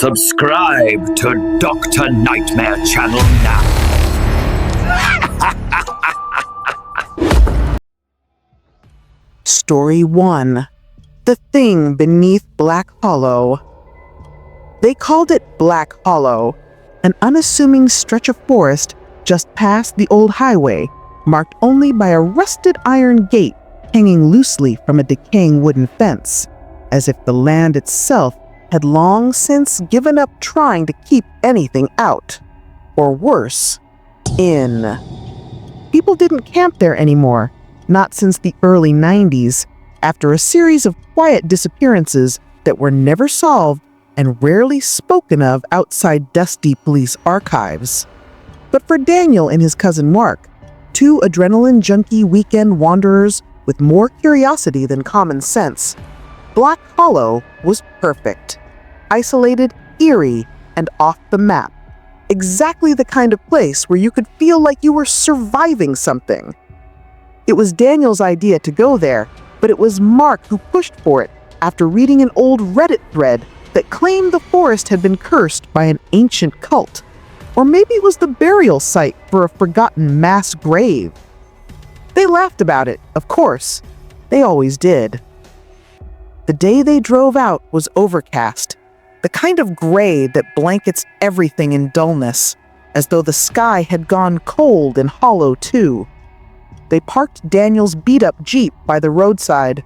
Subscribe to Dr. Nightmare channel now. Story 1. The Thing Beneath Black Hollow. They called it Black Hollow, an unassuming stretch of forest just past the old highway, marked only by a rusted iron gate hanging loosely from a decaying wooden fence, as if the land itself had long since given up trying to keep anything out, or worse, in. People didn't camp there anymore, not since the early 90s, after a series of quiet disappearances that were never solved and rarely spoken of outside dusty police archives. But for Daniel and his cousin Mark, two adrenaline junkie weekend wanderers with more curiosity than common sense, Black Hollow was perfect. Isolated, eerie, and off the map. Exactly the kind of place where you could feel like you were surviving something. It was Daniel's idea to go there, but it was Mark who pushed for it after reading an old Reddit thread that claimed the forest had been cursed by an ancient cult. Or maybe it was the burial site for a forgotten mass grave. They laughed about it, of course. They always did. The day they drove out was overcast, the kind of gray that blankets everything in dullness, as though the sky had gone cold and hollow too. They parked Daniel's beat-up Jeep by the roadside,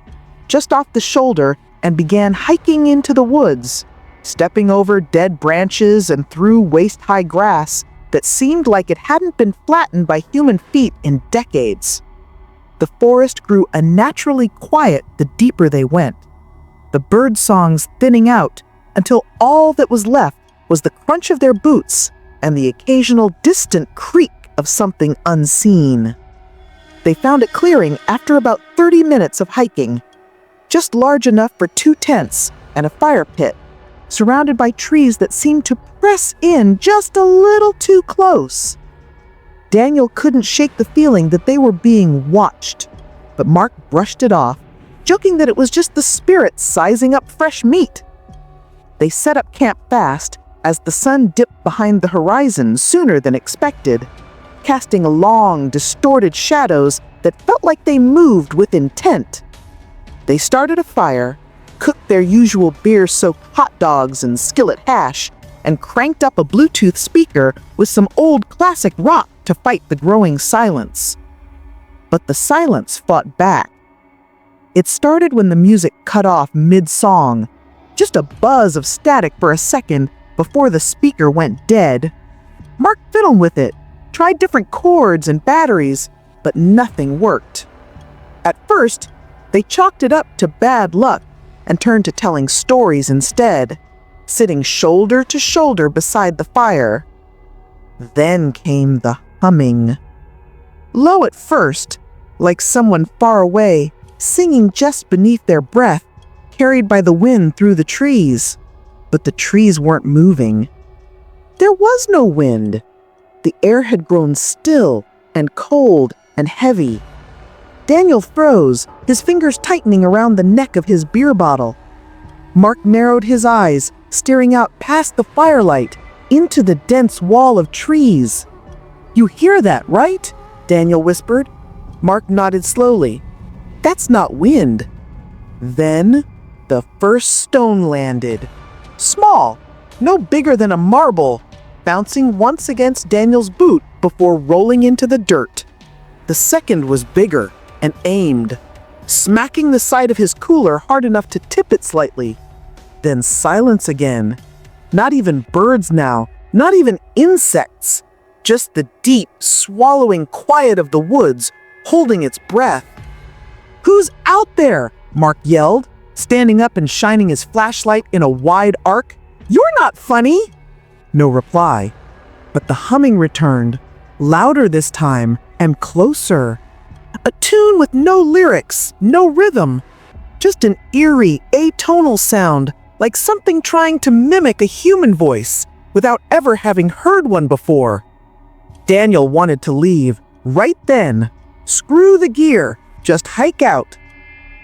just off the shoulder, and began hiking into the woods, stepping over dead branches and through waist-high grass that seemed like it hadn't been flattened by human feet in decades. The forest grew unnaturally quiet the deeper they went, the bird songs thinning out until all that was left was the crunch of their boots and the occasional distant creak of something unseen. They found a clearing after about 30 minutes of hiking, just large enough for 2 tents and a fire pit, surrounded by trees that seemed to press in just a little too close. Daniel couldn't shake the feeling that they were being watched, but Mark brushed it off, joking that it was just the spirits sizing up fresh meat. They set up camp fast as the sun dipped behind the horizon sooner than expected, casting long, distorted shadows that felt like they moved with intent. They started a fire, cooked their usual beer-soaked hot dogs and skillet hash, and cranked up a Bluetooth speaker with some old classic rock to fight the growing silence. But the silence fought back. It started when the music cut off mid-song, just a buzz of static for a second before the speaker went dead. Mark fiddled with it, tried different chords and batteries, but nothing worked. At first, they chalked it up to bad luck and turned to telling stories instead, sitting shoulder to shoulder beside the fire. Then came the humming. Low at first, like someone far away, singing just beneath their breath, carried by the wind through the trees. But the trees weren't moving. There was no wind. The air had grown still and cold and heavy. Daniel froze, his fingers tightening around the neck of his beer bottle. Mark narrowed his eyes, staring out past the firelight into the dense wall of trees. "You hear that, right?" Daniel whispered. Mark nodded slowly. "That's not wind." Then the first stone landed. Small, no bigger than a marble, bouncing once against Daniel's boot before rolling into the dirt. The second was bigger and aimed, smacking the side of his cooler hard enough to tip it slightly. Then silence again. Not even birds now, not even insects. Just the deep, swallowing quiet of the woods, holding its breath. "Who's out there?" Mark yelled, standing up and shining his flashlight in a wide arc. "You're not funny!" No reply. But the humming returned, louder this time and closer. A tune with no lyrics, no rhythm. Just an eerie, atonal sound, like something trying to mimic a human voice without ever having heard one before. Daniel wanted to leave right then. Screw the gear, just hike out.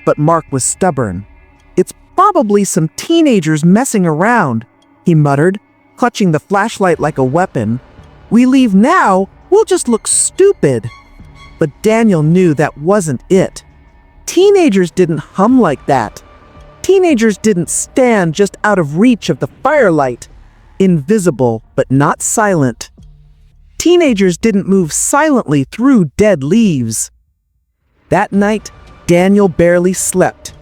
But Mark was stubborn. It's probably some teenagers messing around. he muttered, clutching the flashlight like a weapon. "We leave now, we'll just look stupid." But Daniel knew that wasn't it. Teenagers didn't hum like that. Teenagers didn't stand just out of reach of the firelight, invisible but not silent. Teenagers didn't move silently through dead leaves. That night, Daniel barely slept.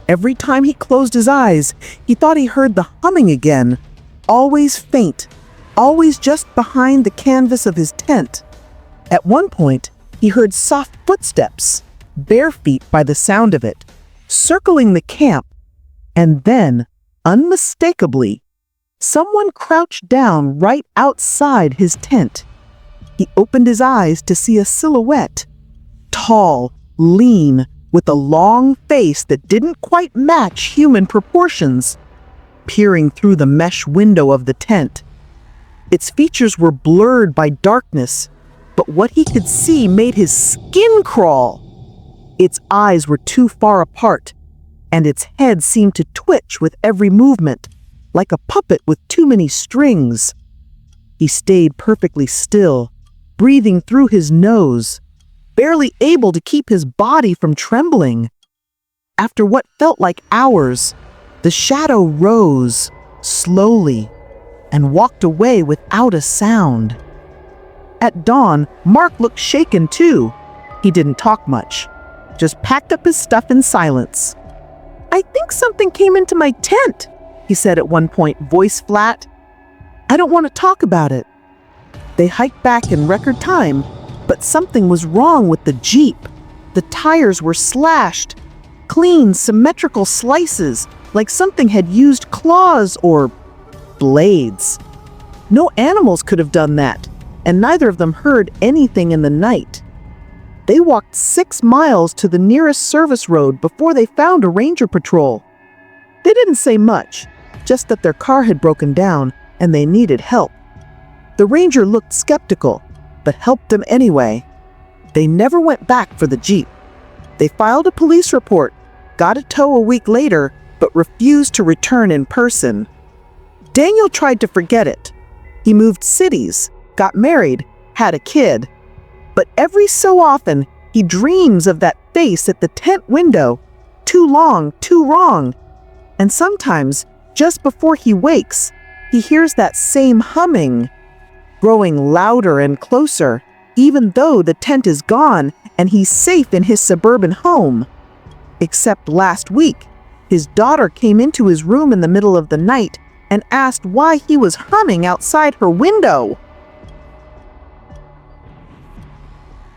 Every time he closed his eyes, he thought he heard the humming again, always faint, always just behind the canvas of his tent. At one point, he heard soft footsteps, bare feet by the sound of it, circling the camp, and then, unmistakably, someone crouched down right outside his tent. He opened his eyes to see a silhouette, tall, lean, with a long face that didn't quite match human proportions, peering through the mesh window of the tent. Its features were blurred by darkness, but what he could see made his skin crawl. Its eyes were too far apart, and its head seemed to twitch with every movement, like a puppet with too many strings. He stayed perfectly still, breathing through his nose, barely able to keep his body from trembling. After what felt like hours, the shadow rose, slowly, and walked away without a sound. At dawn, Mark looked shaken too. He didn't talk much, just packed up his stuff in silence. "I think something came into my tent," he said at one point, voice flat. "I don't want to talk about it." They hiked back in record time, but something was wrong with the Jeep. The tires were slashed, clean, symmetrical slices, like something had used claws or blades. No animals could have done that, and neither of them heard anything in the night. They walked 6 miles to the nearest service road before they found a ranger patrol. They didn't say much, just that their car had broken down and they needed help. The ranger looked skeptical, but helped them anyway. They never went back for the Jeep. They filed a police report, got a tow a week later, but refused to return in person. Daniel tried to forget it. He moved cities, got married, had a kid. But every so often, he dreams of that face at the tent window. Too long, too wrong. And sometimes, just before he wakes, he hears that same humming, growing louder and closer, even though the tent is gone and he's safe in his suburban home. Except last week, his daughter came into his room in the middle of the night and asked why he was humming outside her window.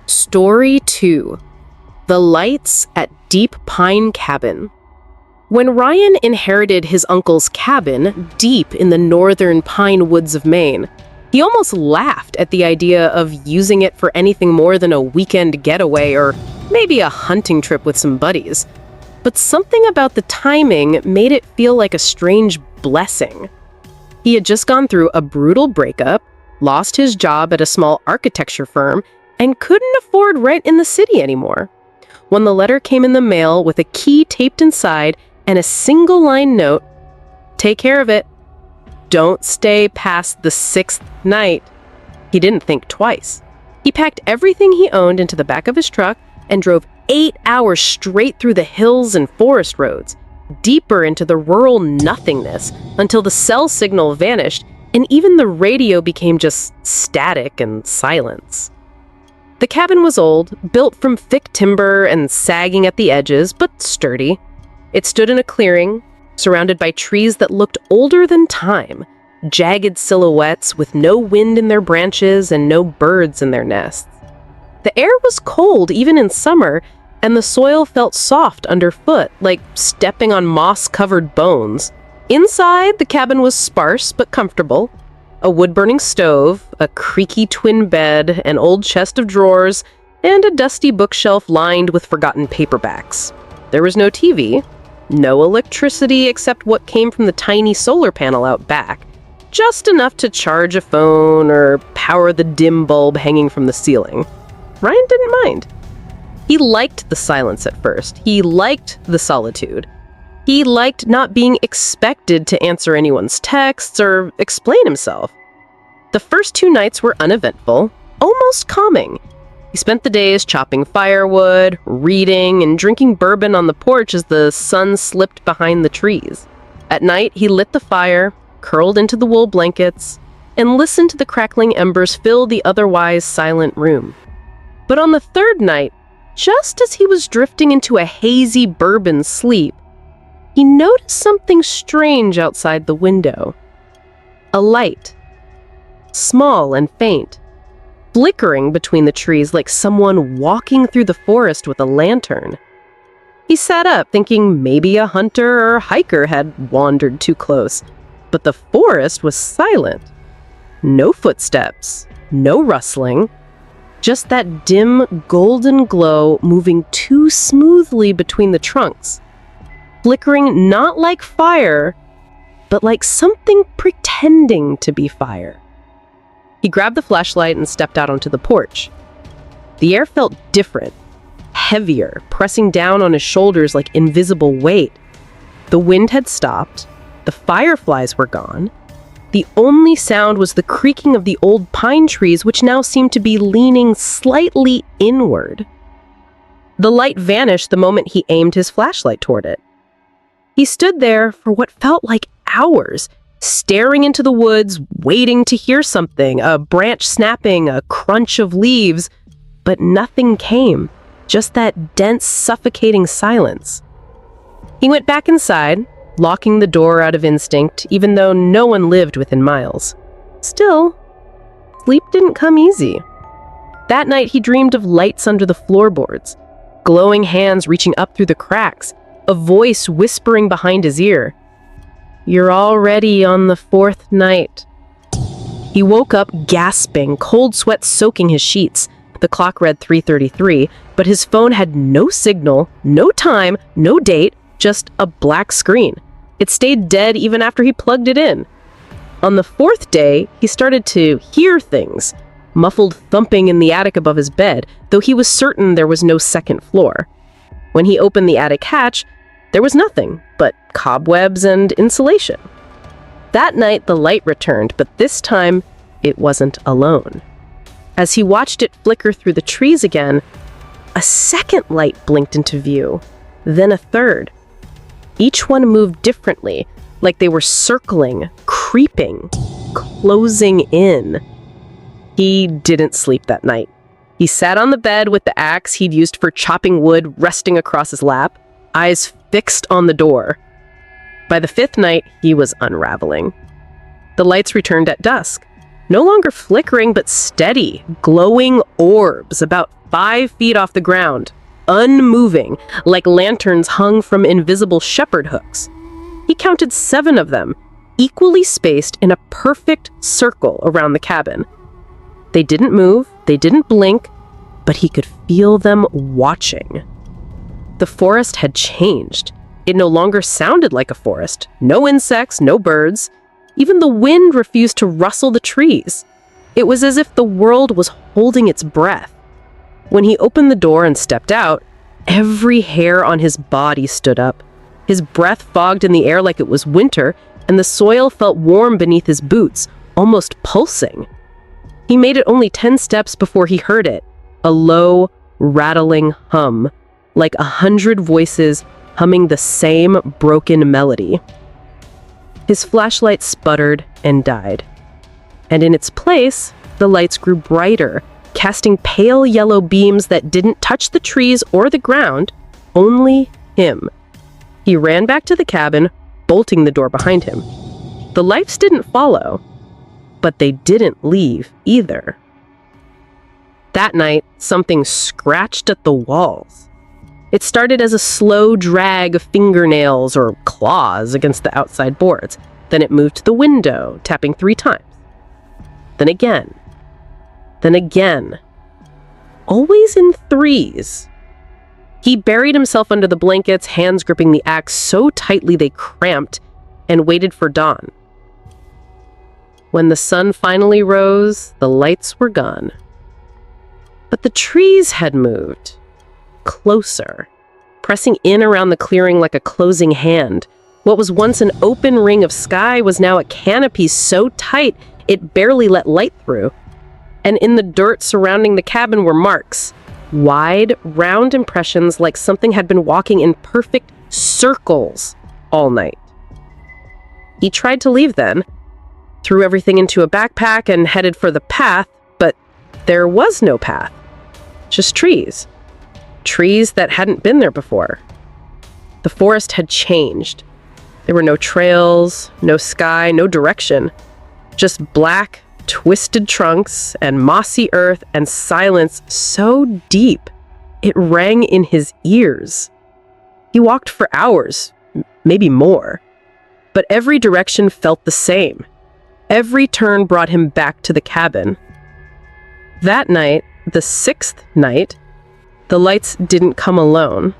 Story 2. The Lights at Deep Pine Cabin. When Ryan inherited his uncle's cabin deep in the northern pine woods of Maine, he almost laughed at the idea of using it for anything more than a weekend getaway or maybe a hunting trip with some buddies. But something about the timing made it feel like a strange blessing. He had just gone through a brutal breakup, lost his job at a small architecture firm, and couldn't afford rent in the city anymore. When the letter came in the mail with a key taped inside and a single-line note, "Take care of it. Don't stay past the 6th night," he didn't think twice. He packed everything he owned into the back of his truck and drove 8 hours straight through the hills and forest roads, deeper into the rural nothingness, until the cell signal vanished and even the radio became just static and silence. The cabin was old, built from thick timber and sagging at the edges, but sturdy. It stood in a clearing, surrounded by trees that looked older than time, jagged silhouettes with no wind in their branches and no birds in their nests. The air was cold even in summer, and the soil felt soft underfoot, like stepping on moss-covered bones. Inside, the cabin was sparse but comfortable. A wood-burning stove, a creaky twin bed, an old chest of drawers, and a dusty bookshelf lined with forgotten paperbacks. There was no TV, no electricity except what came from the tiny solar panel out back, just enough to charge a phone or power the dim bulb hanging from the ceiling. Ryan didn't mind. He liked the silence at first. He liked the solitude. He liked not being expected to answer anyone's texts or explain himself. The first 2 nights were uneventful, almost calming. He spent the days chopping firewood, reading, and drinking bourbon on the porch as the sun slipped behind the trees. At night, he lit the fire, curled into the wool blankets, and listened to the crackling embers fill the otherwise silent room. But on the 3rd night, just as he was drifting into a hazy bourbon sleep, he noticed something strange outside the window. A light, small and faint, flickering between the trees like someone walking through the forest with a lantern. He sat up, thinking maybe a hunter or hiker had wandered too close, but the forest was silent. No footsteps, no rustling, just that dim golden glow moving too smoothly between the trunks, flickering not like fire, but like something pretending to be fire. He grabbed the flashlight and stepped out onto the porch. The air felt different, heavier, pressing down on his shoulders like invisible weight. The wind had stopped, the fireflies were gone. The only sound was the creaking of the old pine trees, which now seemed to be leaning slightly inward. The light vanished the moment he aimed his flashlight toward it. He stood there for what felt like hours, staring into the woods, waiting to hear something, a branch snapping, a crunch of leaves, but nothing came, just that dense, suffocating silence. He went back inside, locking the door out of instinct, even though no one lived within miles. Still, sleep didn't come easy. That night he dreamed of lights under the floorboards, glowing hands reaching up through the cracks, a voice whispering behind his ear, "You're already on the 4th night." He woke up gasping, cold sweat soaking his sheets. The clock read 3:33, but his phone had no signal, no time, no date, just a black screen. It stayed dead even after he plugged it in. On the 4th day, he started to hear things, muffled thumping in the attic above his bed, though he was certain there was no 2nd floor. When he opened the attic hatch, there was nothing but cobwebs and insulation. That night, the light returned, but this time, it wasn't alone. As he watched it flicker through the trees again, a 2nd light blinked into view, then a 3rd. Each one moved differently, like they were circling, creeping, closing in. He didn't sleep that night. He sat on the bed with the axe he'd used for chopping wood resting across his lap, eyes fixed on the door. By the 5th night, he was unraveling. The lights returned at dusk, no longer flickering but steady, glowing orbs about 5 feet off the ground, unmoving, like lanterns hung from invisible shepherd hooks. He counted 7 of them, equally spaced in a perfect circle around the cabin. They didn't move, they didn't blink, but he could feel them watching. The forest had changed. It no longer sounded like a forest. No insects, no birds. Even the wind refused to rustle the trees. It was as if the world was holding its breath. When he opened the door and stepped out, every hair on his body stood up. His breath fogged in the air like it was winter, and the soil felt warm beneath his boots, almost pulsing. He made it only 10 steps before he heard it, a low, rattling hum, like 100 voices humming the same broken melody. His flashlight sputtered and died. And in its place, the lights grew brighter, casting pale yellow beams that didn't touch the trees or the ground, only him. He ran back to the cabin, bolting the door behind him. The lights didn't follow, but they didn't leave either. That night, something scratched at the walls. It started as a slow drag of fingernails or claws against the outside boards. Then it moved to the window, tapping 3 times. Then again. Then again. Always in 3s. He buried himself under the blankets, hands gripping the axe so tightly they cramped, and waited for dawn. When the sun finally rose, the lights were gone. But the trees had moved. Closer. pressing in around the clearing like a closing hand. What was once an open ring of sky was now a canopy so tight it barely let light through. And in the dirt surrounding the cabin were marks. Wide, round impressions like something had been walking in perfect circles all night. He tried to leave then, threw everything into a backpack and headed for the path, but there was no path. Just trees. Trees that hadn't been there before. The forest had changed. There were no trails, no sky, no direction. Just black, twisted trunks and mossy earth and silence so deep it rang in his ears. He walked for hours, maybe more. But every direction felt the same. Every turn brought him back to the cabin. That night, the 6th night, the lights didn't come alone.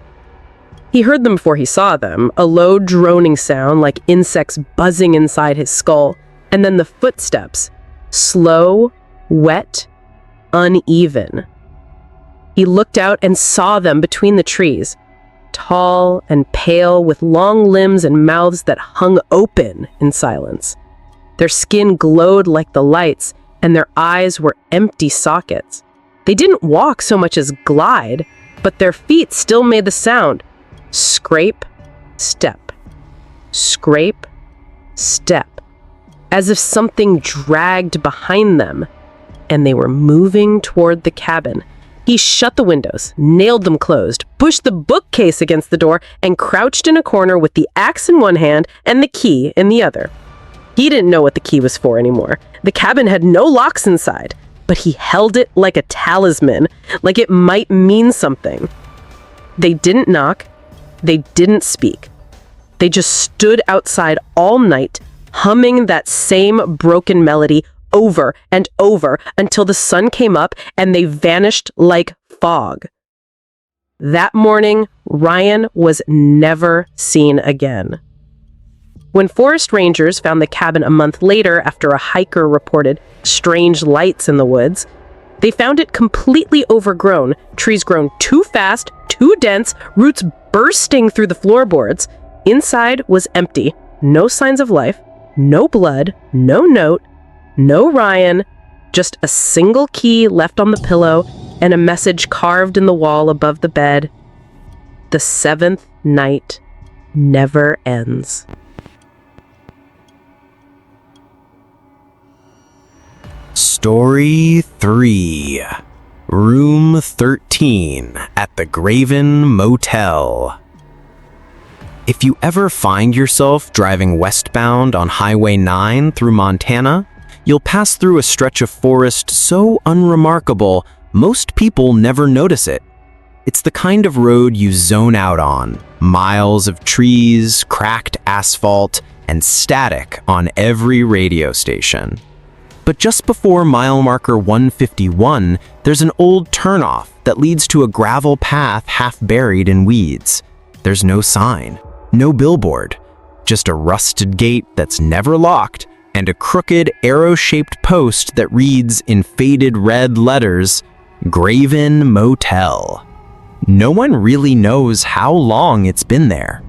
He heard them before he saw them, a low droning sound like insects buzzing inside his skull, and then the footsteps, slow, wet, uneven. He looked out and saw them between the trees, tall and pale with long limbs and mouths that hung open in silence. Their skin glowed like the lights, and their eyes were empty sockets. They didn't walk so much as glide, but their feet still made the sound. Scrape, step. Scrape, step. As if something dragged behind them, and they were moving toward the cabin. He shut the windows, nailed them closed, pushed the bookcase against the door, and crouched in a corner with the axe in one hand and the key in the other. He didn't know what the key was for anymore. The cabin had no locks inside, but he held it like a talisman, like it might mean something. They didn't knock. They didn't speak. They just stood outside all night, humming that same broken melody over and over until the sun came up and they vanished like fog. That morning, Ryan was never seen again. When forest rangers found the cabin a month later after a hiker reported strange lights in the woods, they found it completely overgrown, trees grown too fast, too dense, roots bursting through the floorboards. Inside was empty, no signs of life, no blood, no note, no Ryan, just a single key left on the pillow and a message carved in the wall above the bed. The 7th night never ends. Story 3. Room 13 at the Graven Motel. If you ever find yourself driving westbound on Highway 9 through Montana, you'll pass through a stretch of forest so unremarkable, most people never notice it. It's the kind of road you zone out on. Miles of trees, cracked asphalt, and static on every radio station. But just before mile marker 151, there's an old turnoff that leads to a gravel path half buried in weeds. There's no sign, no billboard, just a rusted gate that's never locked and a crooked arrow-shaped post that reads in faded red letters, Graven Motel. No one really knows how long it's been there.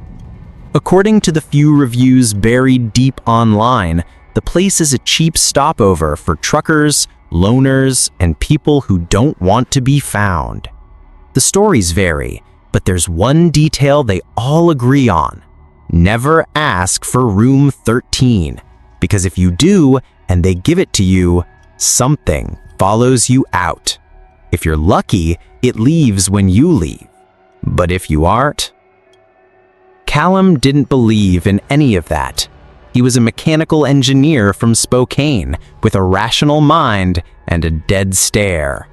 According to the few reviews buried deep online, the place is a cheap stopover for truckers, loners, and people who don't want to be found. The stories vary, but there's one detail they all agree on. Never ask for room 13, because if you do and they give it to you, something follows you out. If you're lucky, it leaves when you leave. But if you aren't... Callum didn't believe in any of that. He was a mechanical engineer from Spokane with a rational mind and a dead stare.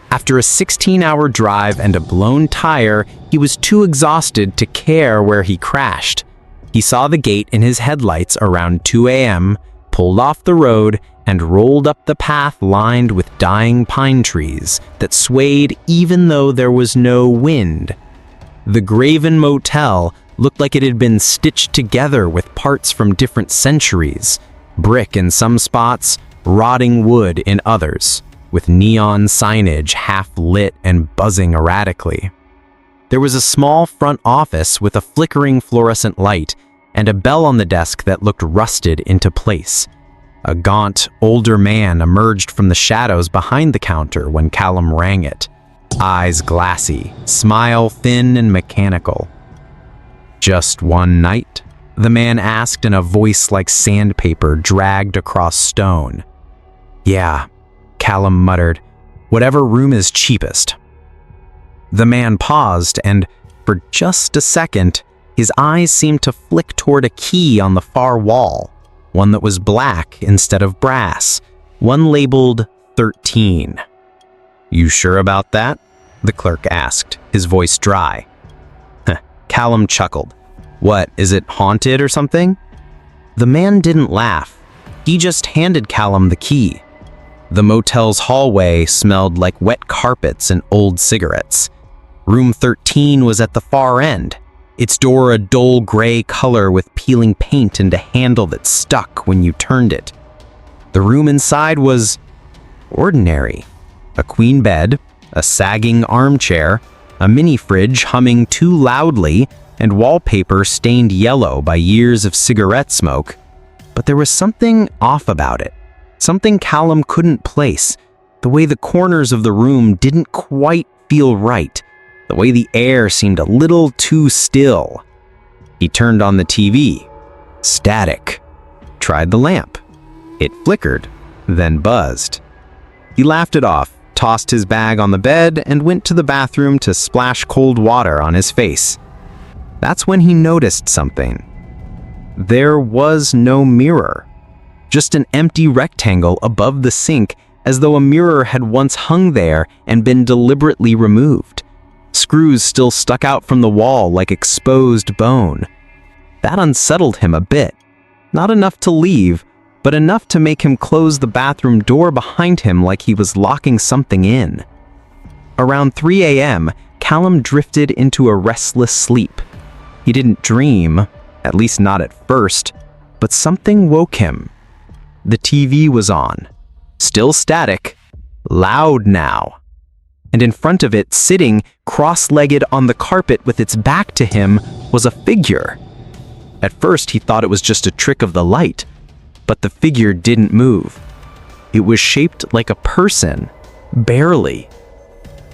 After a 16-hour drive and a blown tire, he was too exhausted to care where he crashed. He saw the gate in his headlights around 2 a.m., pulled off the road, and rolled up the path lined with dying pine trees that swayed even though there was no wind. The Graven Motel looked like it had been stitched together with parts from different centuries, brick in some spots, rotting wood in others, with neon signage half lit and buzzing erratically. There was a small front office with a flickering fluorescent light and a bell on the desk that looked rusted into place. A gaunt, older man emerged from the shadows behind the counter when Callum rang it. Eyes glassy, smile thin and mechanical. "Just one night?" the man asked in a voice like sandpaper dragged across stone. "Yeah," Callum muttered. "Whatever room is cheapest." The man paused, and for just a second, his eyes seemed to flick toward a key on the far wall, one that was black instead of brass, one labeled 13. "You sure about that?" the clerk asked, his voice dry. Callum chuckled. "What, is it haunted or something?" The man didn't laugh. He just handed Callum the key. The motel's hallway smelled like wet carpets and old cigarettes. Room 13 was at the far end, its door a dull gray color with peeling paint and a handle that stuck when you turned it. The room inside was ordinary. A queen bed, a sagging armchair, a mini fridge humming too loudly, and wallpaper stained yellow by years of cigarette smoke. But there was something off about it, something Callum couldn't place. The way the corners of the room didn't quite feel right, the way the air seemed a little too still. He turned on the TV. Static. Tried the lamp. It flickered, then buzzed. He laughed it off, tossed his bag on the bed, and went to the bathroom to splash cold water on his face. That's when he noticed something. There was no mirror, just an empty rectangle above the sink, as though a mirror had once hung there and been deliberately removed. Screws still stuck out from the wall like exposed bone. That unsettled him a bit. Not enough to leave, but enough to make him close the bathroom door behind him like he was locking something in. Around 3 a.m., Callum drifted into a restless sleep. He didn't dream, at least not at first, but something woke him. The TV was on, still static, loud now. And in front of it, sitting cross-legged on the carpet with its back to him, was a figure. At first, he thought it was just a trick of the light, but the figure didn't move. It was shaped like a person, barely.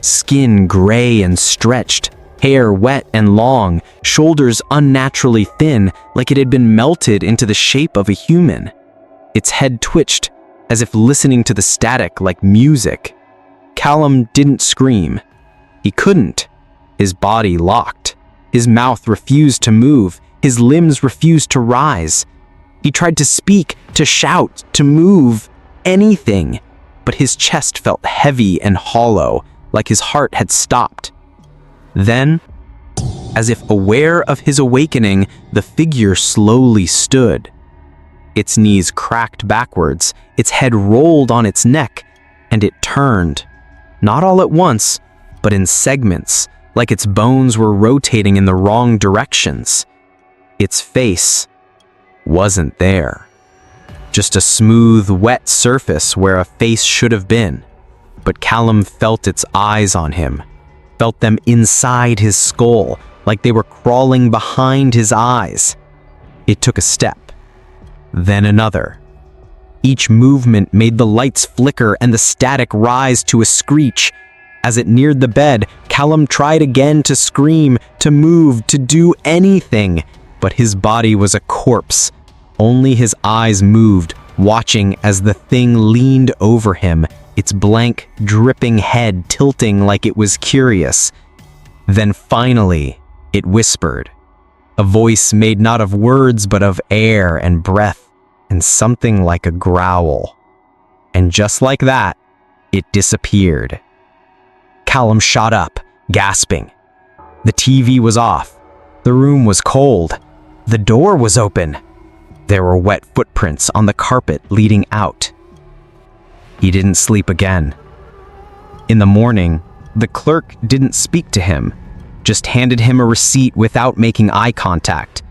Skin gray and stretched, hair wet and long, shoulders unnaturally thin, like it had been melted into the shape of a human. Its head twitched, as if listening to the static like music. Callum didn't scream. He couldn't. His body locked. His mouth refused to move. His limbs refused to rise. He tried to speak, to shout, to move, anything, but his chest felt heavy and hollow, like his heart had stopped. Then, as if aware of his awakening, the figure slowly stood. Its knees cracked backwards, its head rolled on its neck, and it turned. Not all at once, but in segments, like its bones were rotating in the wrong directions. Its face wasn't there. Just a smooth, wet surface where a face should have been. But Callum felt its eyes on him, felt them inside his skull, like they were crawling behind his eyes. It took a step, then another. Each movement made the lights flicker and the static rise to a screech. As it neared the bed, Callum tried again to scream, to move, to do anything, but his body was a corpse. Only his eyes moved, watching as the thing leaned over him, its blank, dripping head tilting like it was curious. Then finally, it whispered. A voice made not of words but of air and breath, and something like a growl. And just like that, it disappeared. Callum shot up, gasping. The TV was off. The room was cold. The door was open. There were wet footprints on the carpet leading out. He didn't sleep again. In the morning, the clerk didn't speak to him, just handed him a receipt without making eye contact.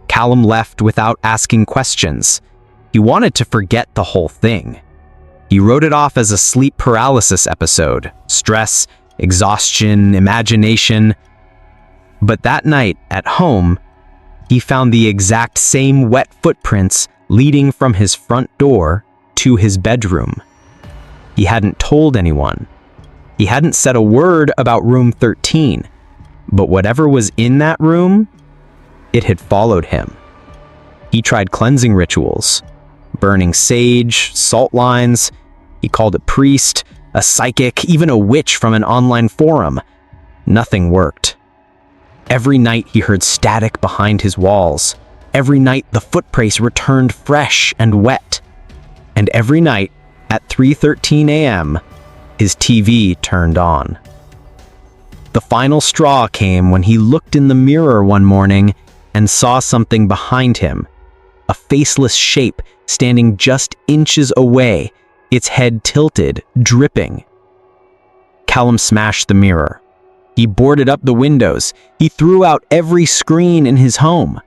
Callum left without asking questions. He wanted to forget the whole thing. He wrote it off as a sleep paralysis episode, stress, exhaustion, imagination. But that night, at home, he found the exact same wet footprints leading from his front door to his bedroom. He hadn't told anyone. He hadn't said a word about room 13, but whatever was in that room, it had followed him. He tried cleansing rituals, burning sage, salt lines. He called a priest, a psychic, even a witch from an online forum. Nothing worked. Every night he heard static behind his walls. Every night the footprints returned fresh and wet. And every night at 3:13 a.m., his TV turned on. The final straw came when he looked in the mirror one morning and saw something behind him, a faceless shape standing just inches away, its head tilted, dripping. Callum smashed the mirror. He boarded up the windows. He threw out every screen in his home.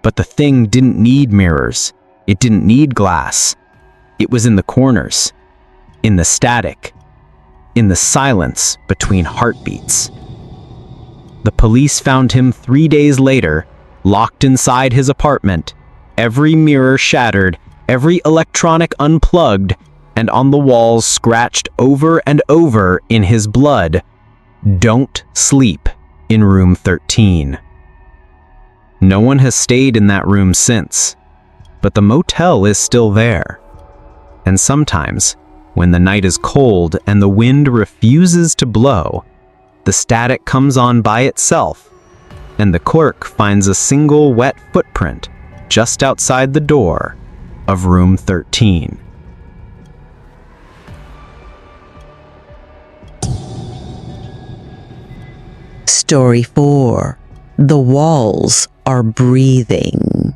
But the thing didn't need mirrors. It didn't need glass. It was in the corners, in the static, in the silence between heartbeats. The police found him 3 days later, locked inside his apartment, every mirror shattered, every electronic unplugged, and on the walls scratched over and over in his blood, "Don't sleep in room 13." No one has stayed in that room since, but the motel is still there. And sometimes, when the night is cold and the wind refuses to blow, the static comes on by itself, and the clerk finds a single wet footprint just outside the door of room 13. Story 4. The walls are breathing.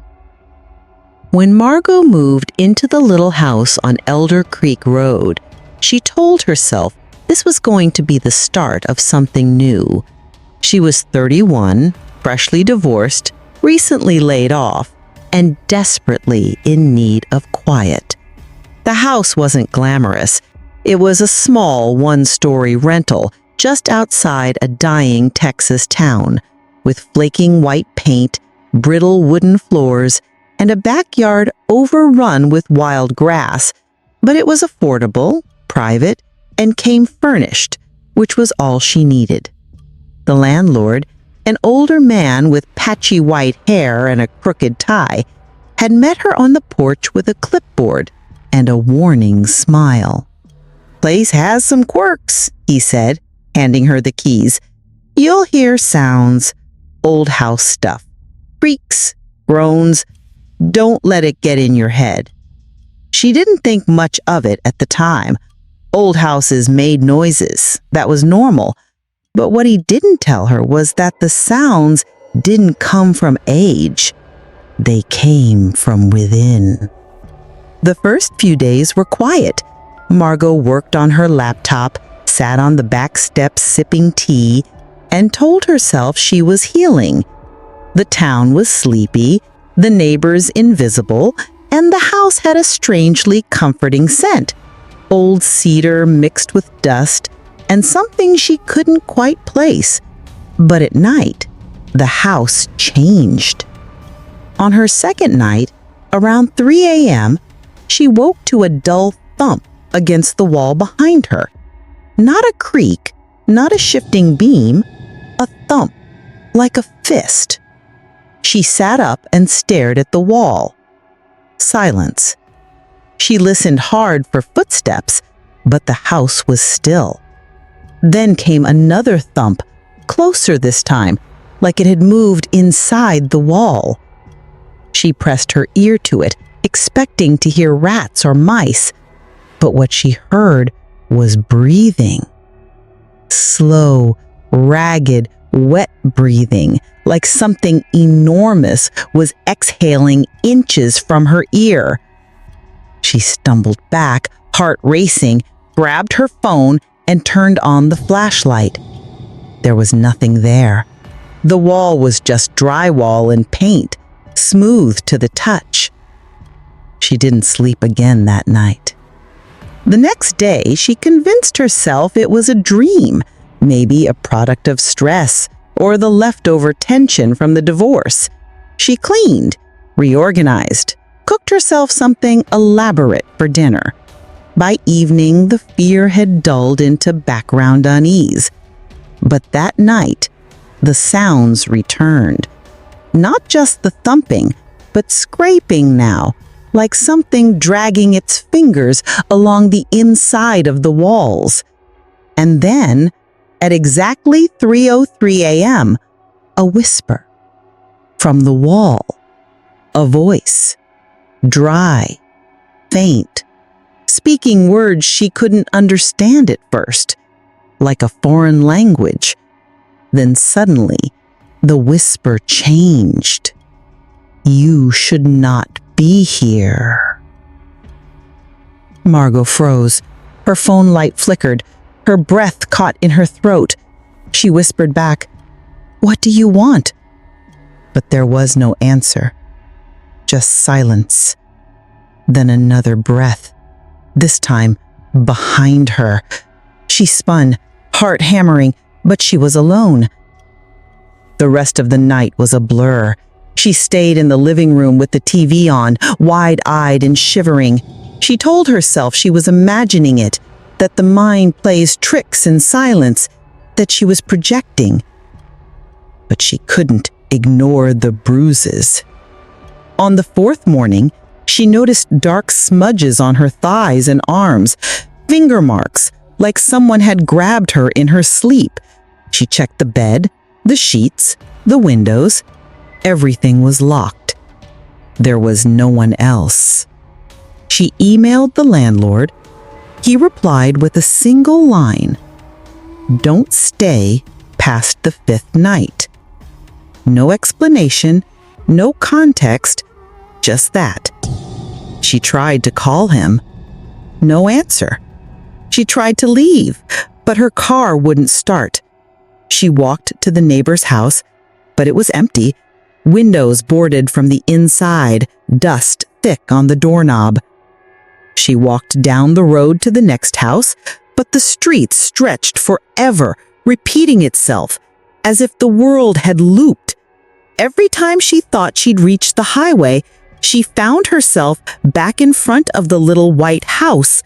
When Margot moved into the little house on Elder Creek Road, she told herself this was going to be the start of something new. She was 31, freshly divorced, recently laid off, and desperately in need of quiet. The house wasn't glamorous. It was a small one-story rental just outside a dying Texas town, with flaking white paint, brittle wooden floors, and a backyard overrun with wild grass, but it was affordable, private, and came furnished, which was all she needed. The landlord, an older man with patchy white hair and a crooked tie, had met her on the porch with a clipboard and a warning smile. "Place has some quirks," he said, handing her the keys. "You'll hear sounds, old house stuff, creaks, groans. Don't let it get in your head." She didn't think much of it at the time. Old houses made noises. That was normal. But what he didn't tell her was that the sounds didn't come from age. They came from within. The first few days were quiet. Margot worked on her laptop, sat on the back steps sipping tea, and told herself she was healing. The town was sleepy, the neighbors invisible, and the house had a strangely comforting scent. Old cedar mixed with dust, and something she couldn't quite place. But at night, the house changed. On her second night, around 3 a.m., she woke to a dull thump against the wall behind her. Not a creak, not a shifting beam, a thump, like a fist. She sat up and stared at the wall. Silence. She listened hard for footsteps, but the house was still. Then came another thump, closer this time, like it had moved inside the wall. She pressed her ear to it, expecting to hear rats or mice, but what she heard was breathing. Slow, ragged, wet breathing, like something enormous was exhaling inches from her ear. She stumbled back, heart racing, grabbed her phone, and turned on the flashlight. There was nothing there. The wall was just drywall and paint, smooth to the touch. She didn't sleep again that night. The next day, she convinced herself it was a dream, maybe a product of stress, or the leftover tension from the divorce. She cleaned, reorganized, cooked herself something elaborate for dinner. By evening, the fear had dulled into background unease. But that night, the sounds returned. Not just the thumping, but scraping now, like something dragging its fingers along the inside of the walls. And then, at exactly 3:03 a.m., a whisper. From the wall, a voice, dry, faint, speaking words she couldn't understand at first, like a foreign language. Then suddenly, the whisper changed. You should not be here. Margot froze. Her phone light flickered. Her breath caught in her throat. She whispered back, "What do you want?" But there was no answer. Just silence. Then another breath. This time, behind her. She spun, heart hammering, but she was alone. The rest of the night was a blur. She stayed in the living room with the TV on, wide-eyed and shivering. She told herself she was imagining it, that the mind plays tricks in silence, that she was projecting. But she couldn't ignore the bruises. On the fourth morning, she noticed dark smudges on her thighs and arms, finger marks, like someone had grabbed her in her sleep. She checked the bed, the sheets, the windows. Everything was locked. There was no one else. She emailed the landlord. He replied with a single line, "Don't stay past the fifth night." No explanation, no context, just that. She tried to call him. No answer. She tried to leave, but her car wouldn't start. She walked to the neighbor's house, but it was empty. Windows boarded from the inside, dust thick on the doorknob. She walked down the road to the next house, but the street stretched forever, repeating itself, as if the world had looped. Every time she thought she'd reached the highway, she found herself back in front of the little white house.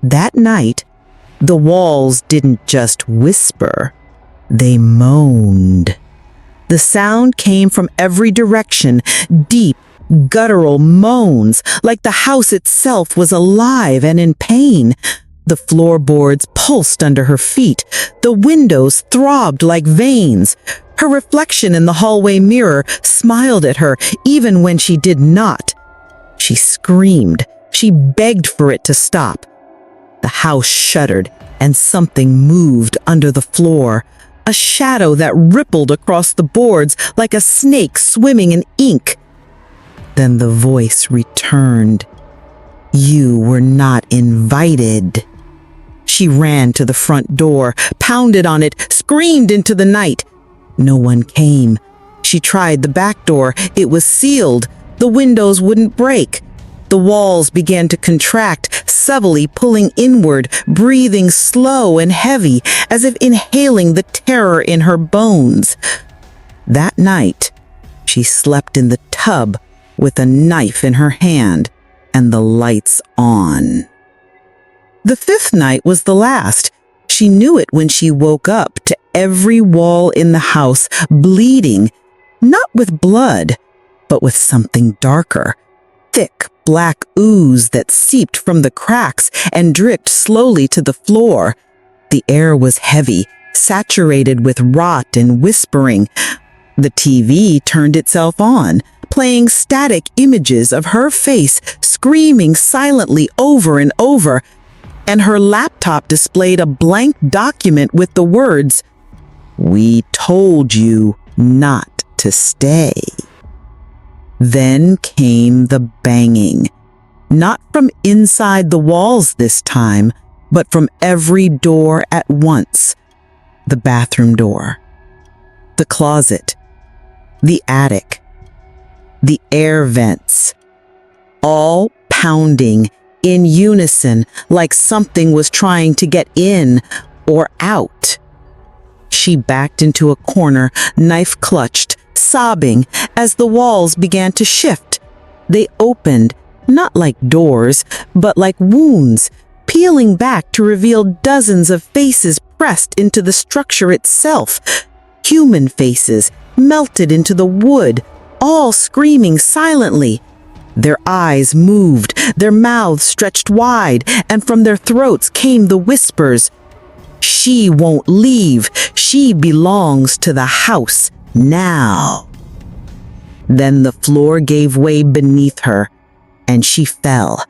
That night, the walls didn't just whisper, they moaned. The sound came from every direction, deep, guttural moans, like the house itself was alive and in pain. The floorboards pulsed under her feet. The windows throbbed like veins. Her reflection in the hallway mirror smiled at her, even when she did not. She screamed. She begged for it to stop. The house shuddered, and something moved under the floor. A shadow that rippled across the boards like a snake swimming in ink. Then the voice returned. You were not invited. She ran to the front door, pounded on it, screamed into the night. No one came. She tried the back door. It was sealed. The windows wouldn't break. The walls began to contract, subtly pulling inward, breathing slow and heavy, as if inhaling the terror in her bones. That night, she slept in the tub with a knife in her hand and the lights on. The fifth night was the last. She knew it when she woke up to every wall in the house bleeding, not with blood, but with something darker. Thick black ooze that seeped from the cracks and dripped slowly to the floor. The air was heavy, saturated with rot and whispering. The TV turned itself on, playing static images of her face screaming silently over and over, and her laptop displayed a blank document with the words, "We told you not to stay." Then came the banging, not from inside the walls this time, but from every door at once. The bathroom door, the closet, the attic, the air vents, all pounding in unison like something was trying to get in or out. She backed into a corner, knife clutched, sobbing as the walls began to shift. They opened, not like doors, but like wounds, peeling back to reveal dozens of faces pressed into the structure itself. Human faces melted into the wood, all screaming silently. Their eyes moved, their mouths stretched wide, and from their throats came the whispers, "She won't leave. She belongs to the house now." Then the floor gave way beneath her, and she fell.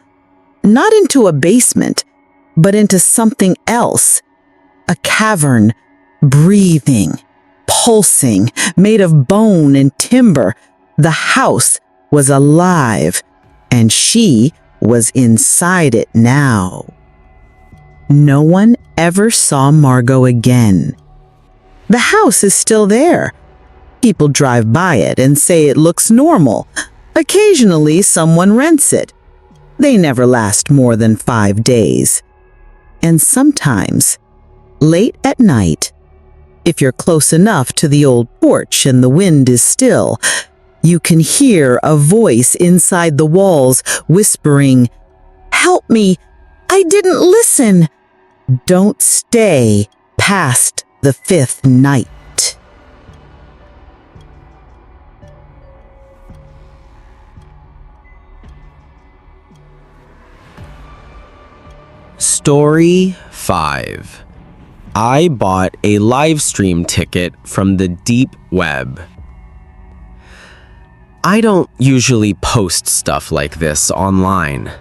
Not into a basement, but into something else. A cavern, breathing, pulsing, made of bone and timber. The house was alive, and she was inside it now. No one ever saw Margot again. The house is still there. People drive by it and say it looks normal. Occasionally, someone rents it. They never last more than 5 days. And sometimes, late at night, if you're close enough to the old porch and the wind is still, you can hear a voice inside the walls whispering, "Help me! I didn't listen! Don't stay past the 5th night." Story 5. I bought a livestream ticket from the deep web. I don't usually post stuff like this online.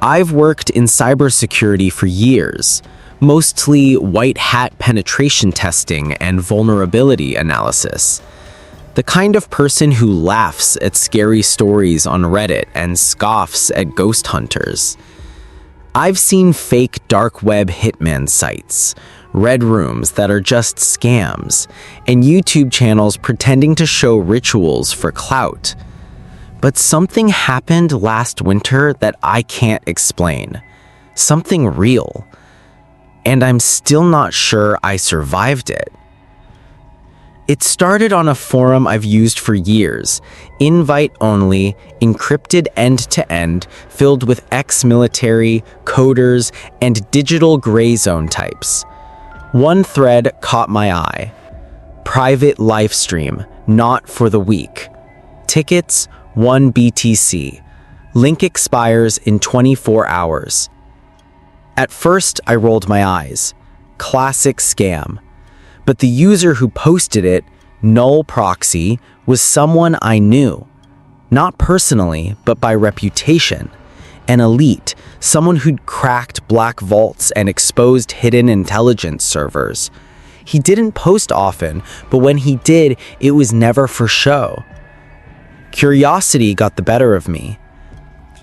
I've worked in cybersecurity for years, mostly white hat penetration testing and vulnerability analysis. The kind of person who laughs at scary stories on Reddit and scoffs at ghost hunters. I've seen fake dark web hitman sites, red rooms that are just scams, and YouTube channels pretending to show rituals for clout. But something happened last winter that I can't explain. Something real. And I'm still not sure I survived it. It started on a forum I've used for years, invite-only, encrypted end-to-end, filled with ex-military, coders, and digital gray zone types. One thread caught my eye. Private livestream, not for the weak. Tickets, 1 BTC. Link expires in 24 hours. At first, I rolled my eyes. Classic scam. But the user who posted it, Null Proxy, was someone I knew. Not personally, but by reputation. An elite, someone who'd cracked black vaults and exposed hidden intelligence servers. He didn't post often, but when he did, it was never for show. Curiosity got the better of me.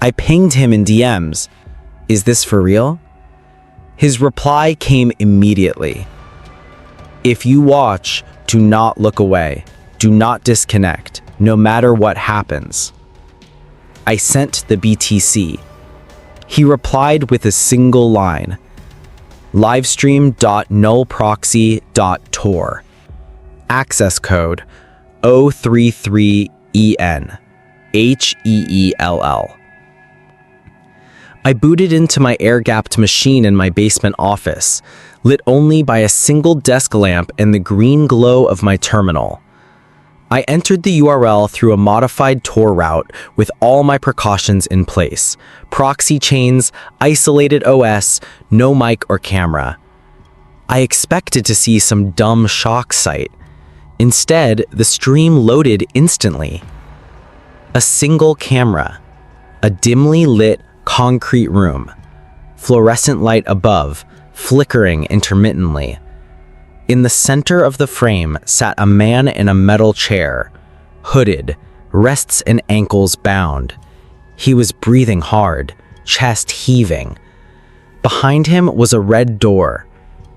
I pinged him in DMs. "Is this for real?" His reply came immediately. "If you watch, do not look away. Do not disconnect, no matter what happens." I sent the BTC. He replied with a single line. livestream.nullproxy.tor. Access code 033EN. HEELL. I booted into my air-gapped machine in my basement office, lit only by a single desk lamp and the green glow of my terminal. I entered the URL through a modified Tor route with all my precautions in place. Proxy chains, isolated OS, no mic or camera. I expected to see some dumb shock site. Instead, the stream loaded instantly. A single camera, a dimly lit concrete room, fluorescent light above, flickering intermittently. In the center of the frame sat a man in a metal chair, hooded, wrists and ankles bound. He was breathing hard, chest heaving. Behind him was a red door.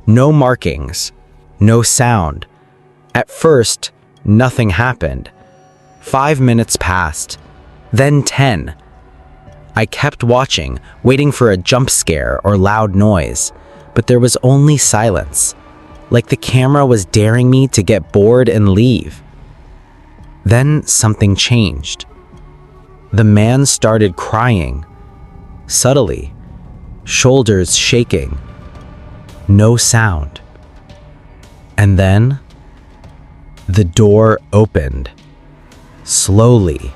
No markings, no sound. At first, nothing happened. 5 minutes passed, then 10. I kept watching, waiting for a jump scare or loud noise, but there was only silence. like the camera was daring me to get bored and leave. Then something changed. The man started crying, subtly, shoulders shaking, no sound. And then the door opened, slowly.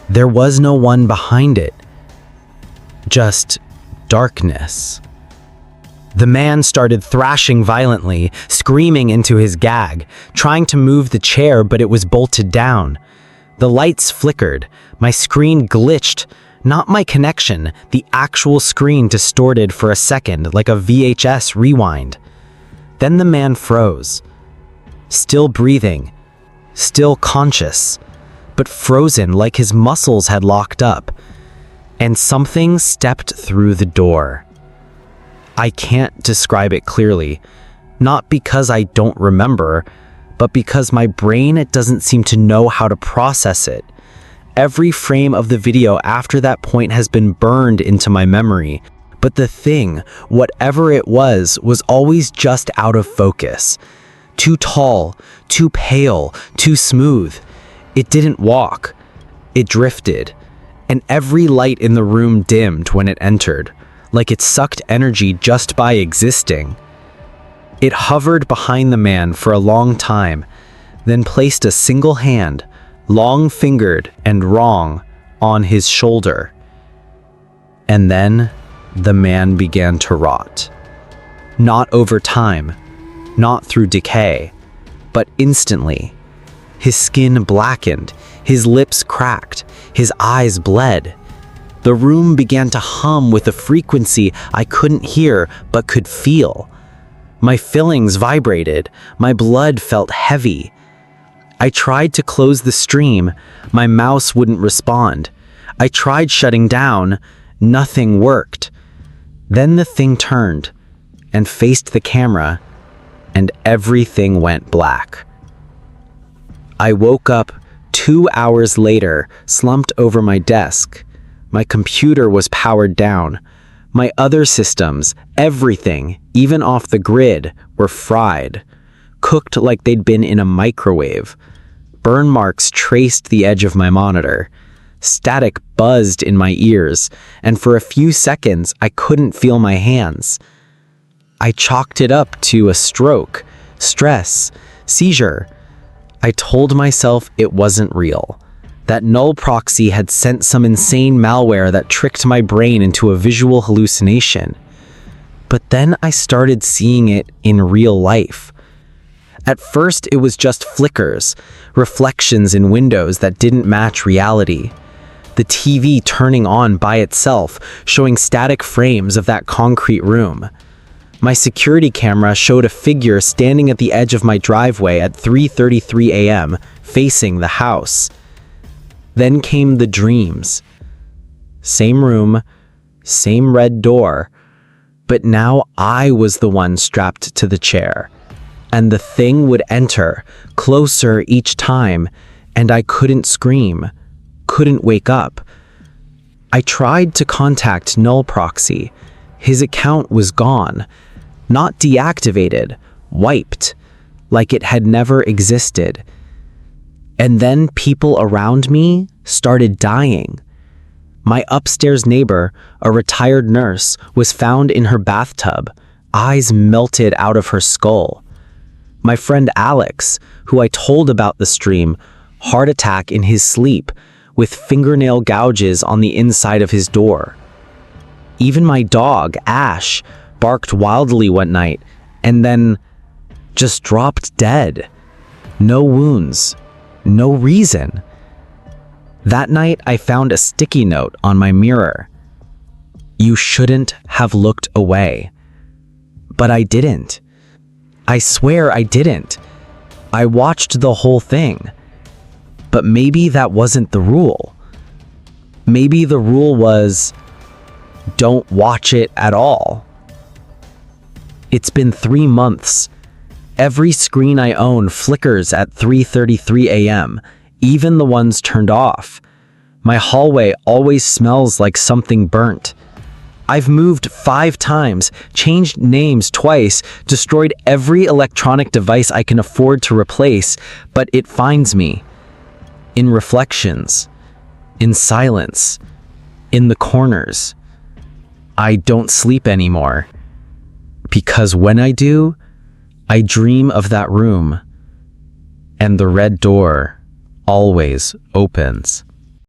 There was no one behind it, just darkness. The man started thrashing violently, screaming into his gag, trying to move the chair, but it was bolted down. The lights flickered, my screen glitched, not my connection, the actual screen distorted for a second like a VHS rewind. Then the man froze, still breathing, still conscious, but frozen like his muscles had locked up, and something stepped through the door. I can't describe it clearly, not because I don't remember, but because my brain doesn't seem to know how to process it. Every frame of the video after that point has been burned into my memory, but the thing, whatever it was always just out of focus. Too tall, too pale, too smooth. It didn't walk. It drifted, and every light in the room dimmed when it entered, like it sucked energy just by existing. It hovered behind the man for a long time, then placed a single hand, long-fingered and wrong, on his shoulder. And then the man began to rot. Not over time, not through decay, but instantly. His skin blackened, his lips cracked, his eyes bled. The room began to hum with a frequency I couldn't hear but could feel. My fillings vibrated, my blood felt heavy. I tried to close the stream, my mouse wouldn't respond. I tried shutting down, nothing worked. Then the thing turned and faced the camera, and everything went black. I woke up 2 hours later, slumped over my desk. My computer was powered down. My other systems, everything, even off the grid, were fried, cooked like they'd been in a microwave. Burn marks traced the edge of my monitor. Static buzzed in my ears, and for a few seconds I couldn't feel my hands. I chalked it up to a stroke, stress, seizure. I told myself it wasn't real, that null proxy had sent some insane malware that tricked my brain into a visual hallucination. But then I started seeing it in real life. At first, it was just flickers, reflections in windows that didn't match reality. The TV turning on by itself, showing static frames of that concrete room. My security camera showed a figure standing at the edge of my driveway at 3:33 a.m., facing the house. Then came the dreams. Same room, same red door, but now I was the one strapped to the chair. And the thing would enter, closer each time, and I couldn't scream, couldn't wake up. I tried to contact Null Proxy. His account was gone, not deactivated, wiped, like it had never existed. And then people around me started dying. My upstairs neighbor, a retired nurse, was found in her bathtub, eyes melted out of her skull. My friend Alex, who I told about the stream, heart attack in his sleep, with fingernail gouges on the inside of his door. Even my dog, Ash, barked wildly one night, and then just dropped dead. No wounds, no reason. That night, I found a sticky note on my mirror. You shouldn't have looked away. But I didn't. I swear I didn't. I watched the whole thing. But maybe that wasn't the rule. Maybe the rule was, don't watch it at all. It's been 3 months. Every screen I own flickers at 3:33 a.m., even the ones turned off. My hallway always smells like something burnt. I've moved 5 times, changed names twice, destroyed every electronic device I can afford to replace, but it finds me. In reflections, in silence, in the corners. I don't sleep anymore. Because when I do, I dream of that room, and the red door always opens.